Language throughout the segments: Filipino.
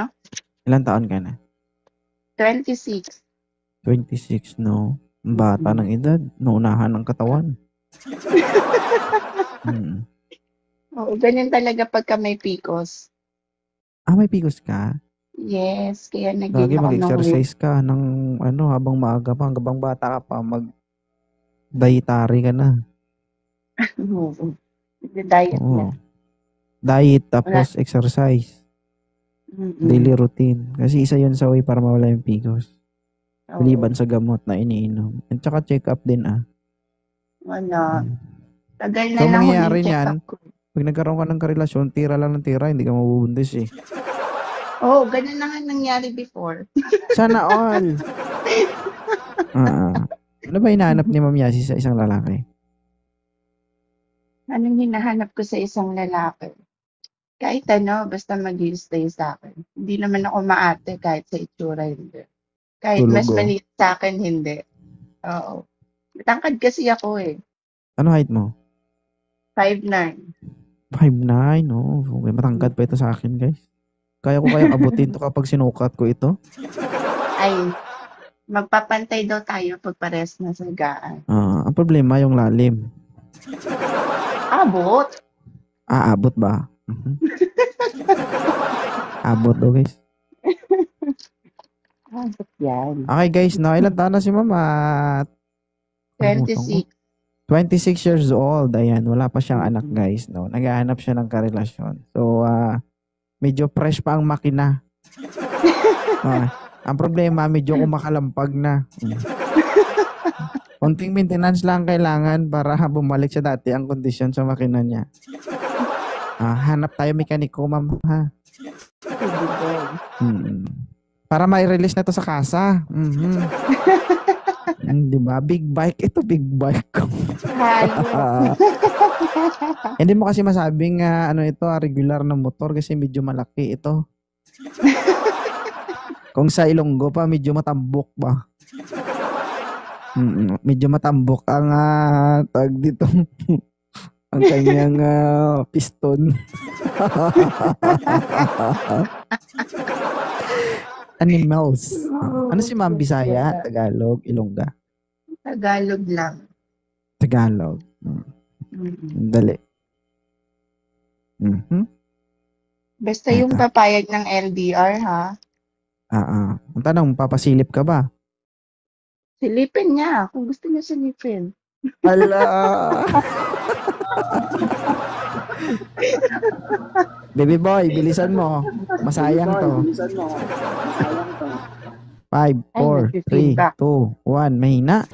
no? Ilang taon ka na? 26. 26, no? Bata ng edad. Naunahan ng katawan. Oo, ganyan talaga pagka may PCOS. May PCOS ka? Yes, kaya Lagi nag-gain ako ng weight. mag-exercise ka ng habang maaga pa, habang bata ka pa, mag-dietary ka na. Oo. Diet na. Oo. Diet tapos exercise. Daily routine. Kasi isa yun sa way para mawala yung PCOS. Maliban sa gamot na iniinom. At saka check up din Wala. Tagal na So, lang mangyayari huling check niyan, up ko. pag nagkaroon ka ng karelasyon, tira lang ng tira, hindi ka mabubuntis eh. Oo, ganun na nga nangyari before. Sana all! Ano ba hinahanap ni Ma'am Yasi sa isang lalaki? Anong hinahanap ko sa isang lalaki? Kahit basta mag-stay sa akin. Hindi naman ako maate kahit sa itsura, hindi. Kahit mas maliit sa akin, hindi. Oo. Matangkad kasi ako eh. Ano height mo? 5'9". 5'9", oh. Okay, matangkad pa ito sa akin, guys. Kaya ko kayang abutin to kapag sinukat ko ito? Ay, magpapantay daw tayo pag pares na sa gaan. Ang problema, yung lalim. Abot? Abot ba? Abot daw, guys. Abot yan. Okay, guys, no? Ilan taon na si Mama? 26. 26 years old. Ayan, wala pa siyang anak, guys, no? Naghahanap siya ng karelasyon. So, medyo fresh pa ang makina. Ang problema, medyo kumakalampag na. Konting maintenance lang kailangan para bumalik sa dati ang kondisyon sa makina niya. Hanap tayo mekaniko, ma'am, ha? Para mai-release na to sa kasa. Diba? Big bike. Ito, big bike ko. Hindi mo kasi masabing ito, regular na motor kasi medyo malaki ito. Kung sa Ilonggo pa, medyo matambok ba? Medyo matambok ang tag dito. Ang kanyang piston. Animals. Ano si Ma'am? Bisaya, Tagalog, Ilongga? Tagalog lang. Tagalog. Dali. Basta yung papayag ng LDR, ha? Ang tanong, papasilip ka ba? Silipin niya. Kung gusto niya silipin. Ala! Baby boy, bilisan mo. Masayang to. 5, 4, 3, 2, 1. Mahina.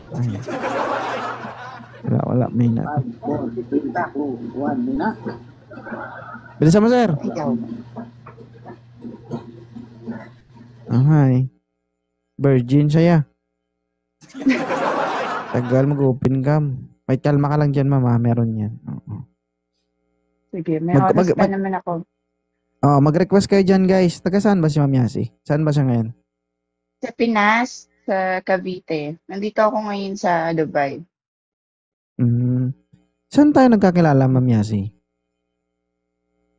Wala. Mahina. 5, 4, 3, 2, 1. Mahina. Bilisan mo, sir. Hi. Virgin siya. Tagal mag-open cam. May kalma ka lang dyan, mama. Meron yan. Sige, may oras pa naman ako. Mag-request kayo dyan, guys. Taga saan ba si Ma'am Yasi? Saan ba siya ngayon? Sa Pinas, sa Cavite. Nandito ako ngayon sa Dubai. Saan tayo nagkakilala, Ma'am Yasi?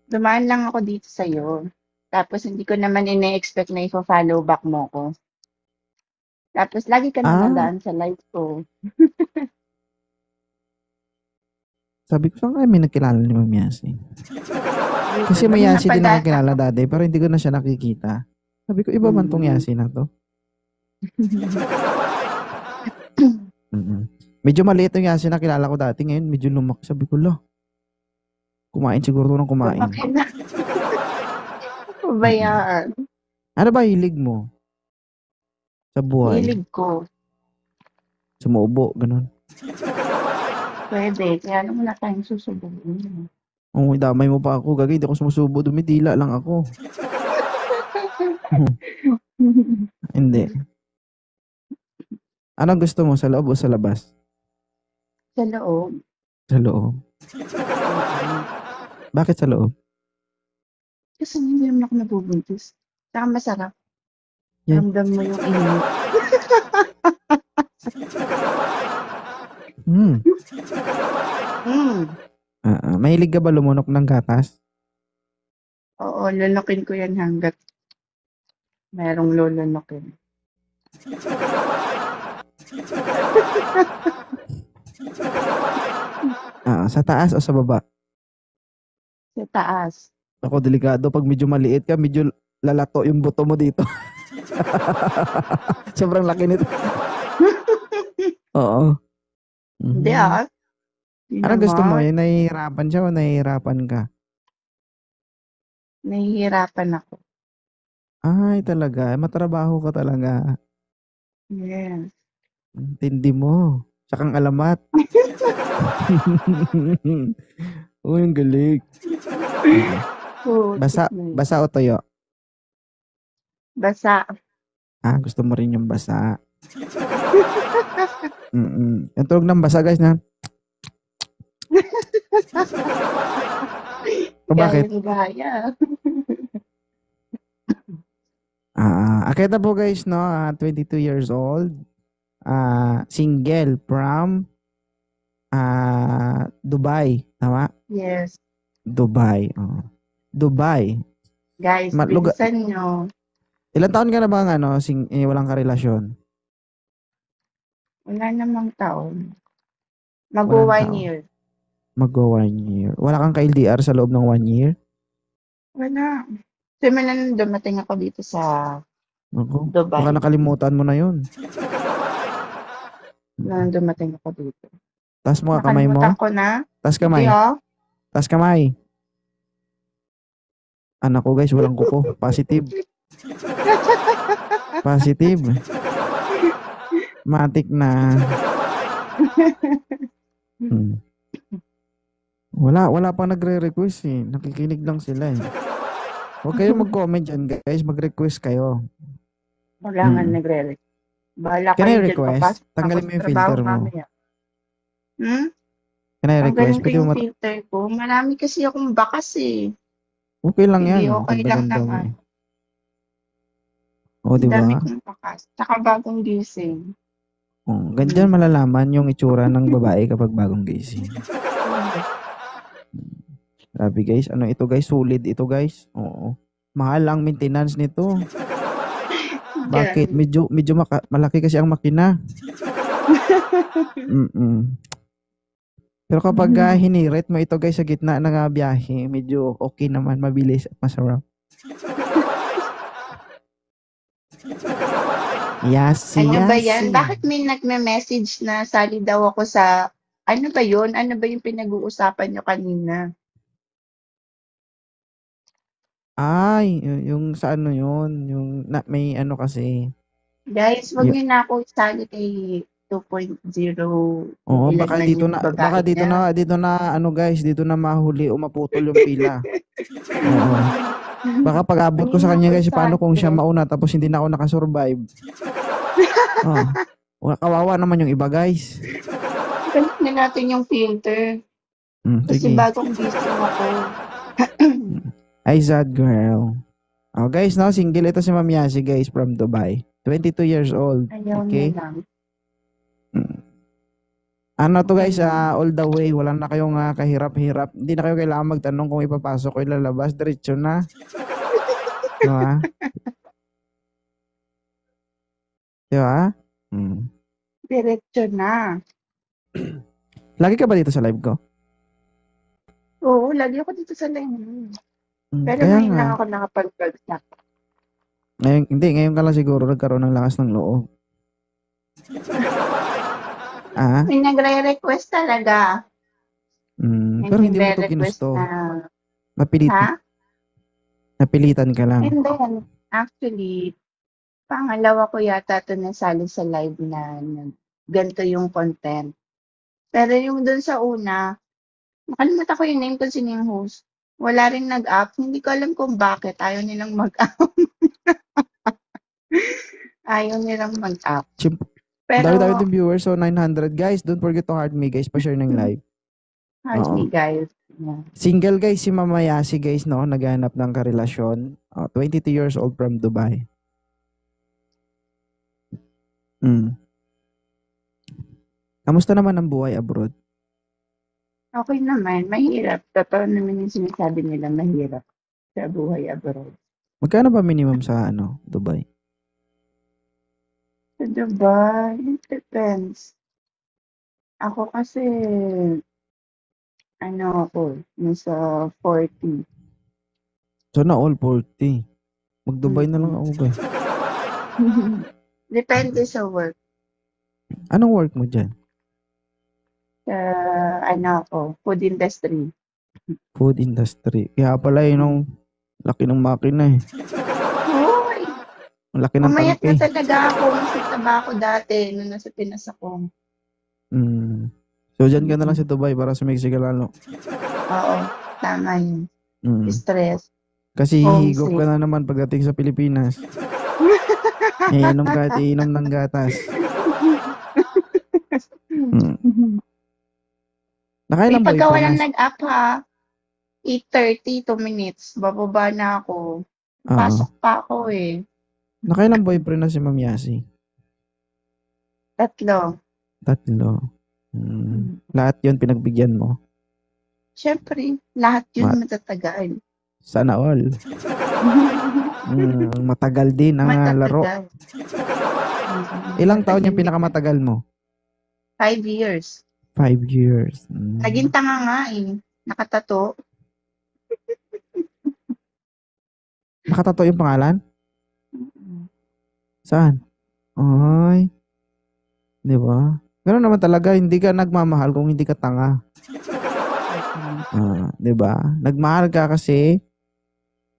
Dumaan lang ako dito sa'yo. Tapos hindi ko naman ina-expect na i-follow back mo ko. Tapos lagi ka namadaan sa live ko. Sabi ko, saan kayo may nakilala ni Ma'am Yasi? Kasi may Yasi din nakakilala dati, pero hindi ko na siya nakikita. Sabi ko, iba man tong Yasi na to. Medyo maliit yung Yasi na kilala ko dati. Ngayon, medyo lumaki. Sabi ko, kumain siguro ng kumain. Bayaan. Ano ba hilig mo? Sa buhay? Hilig ko. Sumubo, ganun. Pwede. Kaya wala tayong susubuhin. Damay mo pa ako. Gagay, di ako sumusubo. Dumidila lang ako. Hindi. Anong gusto mo? Sa loob o sa labas? Sa loob. Sa loob. Bakit sa loob? Kasi hindi naman ako nabubuntis. Saka masarap. Ramdam mo yung init. Mahilig ka ba lumunok ng gatas? Oo, lunukin ko yan hanggat Merong lulunukin. Sa taas o sa baba? Sa taas. Ako, delikado. Pag medyo maliit ka, medyo lalato yung buto mo dito. Sobrang laki nito. Oo. Hindi Mhm. Hindi Ano gusto mo? naman. Yung nahihirapan siya o nahihirapan ka? Nahihirapan ako. Ay, talaga. Matrabaho ka talaga. Yes. Tindi mo. Tsakang alamat. Uy, ang galing. Putik Basa, na yun. basa o toyo? Basa. Gusto mo rin yung basa. Yung tunog ng basa, guys, na. O bakit? Gayang-gaya. Akita po, guys, no? 22 years old. Single from Dubai. Tama? Yes. Dubai. Dubai. Guys, Lugar, bilisan nyo. ilang taon ka na ba walang karelasyon? Wala namang taon. Walang 1 taon. year. Mag-go 1 year. Wala kang ka-LDR sa loob ng 1 year? Wala. Simula nung dumating ako dito sa Ako, baka Dubai. nakalimutan mo na yun. Nung dumating ako dito. Taas mo ka kamay mo. Nakalimutan ko na. Taas Hindi kamay. Taas kamay. Anak ko, guys, walang kuko. Positive. Positive. Matik na. Wala pang nagre-request eh. Nakikinig lang sila eh. Huwag kayo mag-comment dyan, guys. Mag-request kayo. Wala nga nagre-request. Bahala Can I kayo dyan. request? Papasok ako Tanggalin sa mo yung trabaho filter mo. mamaya. Can I request? Tanggalin ko yung filter ko. Marami kasi akong bakas eh. Okay lang Hindi, yan. okay lang Ganda-ganda mo naman. eh. O, Ang di dami ba? kong bakas. Saka bagong gising. Ganyan malalaman yung itsura ng babae kapag bagong gising. Grabe guys. Ano ito guys? Solid ito guys. Oo. Mahal ang maintenance nito. Bakit? Medyo malaki kasi ang makina. Pero kapag hinirit mo ito guys sa gitna ng biyahe, medyo okay naman, mabilis at masarap. Yasi. Ano ba yan? Bakit may nagme-message na sali daw ako sa, ano ba yun? Ano ba yung pinag-uusapan nyo kanina? Ay, yung sa ano yun, yung may ano kasi. Guys, wag niyo na ako isali kay 2.0. Oo, baka dito na ano guys, dito na mahuli o maputol yung pila. Oo. Baka pag-abot ko sa kanya guys, paano kung siya mauna tapos hindi na ako nakasurvive? Kawawa naman yung iba guys. Balik na natin yung filter. Kasi bagong gising ako. Ay, sad girl. Guys, no, single ito si Ma'am Yasi guys from Dubai. 22 years old. Ayaw okay? na lang. Ano to guys, all the way, wala na kayong kahirap-hirap. Hindi na kayo kailangan magtanong kung ipapasok o ilalabas. Diretso na. Diba? Diba? Diretso na. Lagi ka ba dito sa live ko? Oo, lagi ako dito sa live. Pero Kaya ngayon lang ako nakapag-bagsak. Ngayon ka lang siguro nagkaroon ng lakas ng loob. May nagre-request talaga. Pero hindi mo ito ginusto. Napilitan ka lang. And then, actually, pangalawa ko yata ito nasali sa live na ganito yung content. Pero yung dun sa una, nakalimutan ko yung name kung sino yung host. Wala rin nag-up. Hindi ko alam kung bakit. Ayaw nilang mag-up. Ayaw nilang mag-up. Pero, dami din viewers, so 900. Guys, don't forget to heart me, guys. Pa-share ng live. Heart me, guys. Yeah. Single, guys, si Mama Yasi, guys, no? Naghanap ng karelasyon. 22 years old from Dubai. Kamusta naman ang buhay abroad? Okay naman. Mahirap. Totoo naman yung sinasabi nila, mahirap sa buhay abroad. Magkano ba minimum sa Dubai? Sa Dubai, it depends. Ako kasi, nasa 40. Sana all 40. Mag-Dubai na lang Mm. ako, guys. Depende sa work. Anong work mo dyan? Food industry. Food industry. Kaya pala yun, laki ng makina eh. Hoy! Ang laki ng Pumayat na tangke. talaga ako. Masitaba ako dati nung nasa Pinas ako. So, dyan ka na lang sa Dubai para sumiksik ka lalo. Oo, tama yun. Stress. Kasi hihigop Homesick. ka na naman pagdating sa Pilipinas. Iinom ka at iinom ng gatas. Nakailan ba Pagka walang Pinas? nag-up ha, 8:30, 2 minutes, bababa na ako. Oo. Pasok pa ako eh. Nakailang boyfriend na si Ma'am Yasi? 3. Lahat yun pinagbigyan mo? Siyempre, lahat yun matatagal. Sana all. Matagal din ang laro. Ilang taon yung pinakamatagal mo? 5 years. 5 years. Naging tanga nga eh. Nakatato. Nakatato yung pangalan? Saan? Ay. Di ba? Ganoon naman talaga, hindi ka nagmamahal kung hindi ka tanga. Di ba? Nagmahal ka kasi,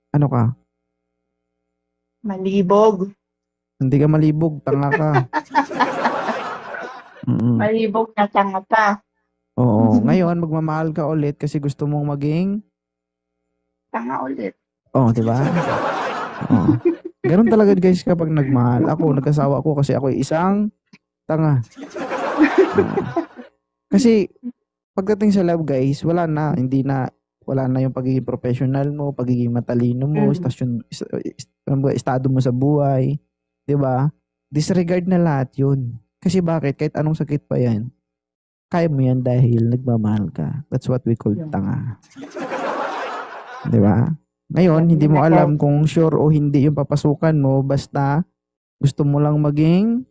ano ka? Malibog. Hindi ka malibog, tanga ka. Malibog na tanga pa. Oo. Ngayon, magmamahal ka ulit kasi gusto mong maging tanga ulit. Oo, di ba? Oo. Ganun talaga guys kapag nagmahal. Ako, nagkasawa ko kasi ako isang tanga. Kasi pagdating sa love guys, wala na yung pagiging professional mo, pagiging matalino mo, estado mo sa buhay, 'di ba? Disregard na lahat 'yun. Kasi bakit? Kahit anong sakit pa 'yan, kaya mo 'yan dahil nagmamahal ka. That's what we call tanga. 'Di ba? Ngayon, hindi mo alam kung sure o hindi yung papasukan mo, basta gusto mo lang maging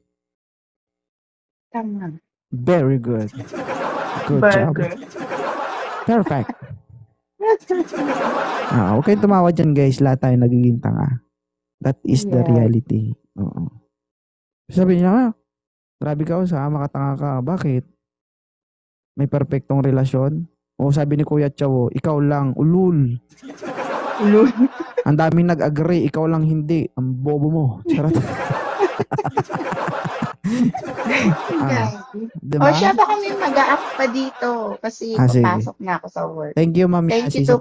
tanga. Very good. Good job. Perfect. Huwag kayong tumawa dyan guys. Lahat tayo nagiging tanga. That is the reality. Oo. Sabi niya, grabe ka sa makatanga ka. Bakit? May perfectong relasyon? O sabi ni Kuya Chavo, ikaw lang, ulul. Ulul. Ang daming nag-agree, ikaw lang hindi. Ang bobo mo. Charot. Diba? O siya, baka may mag-a-up pa dito kasi papasok na ako sa work. Thank you, Ma'am. Thank you to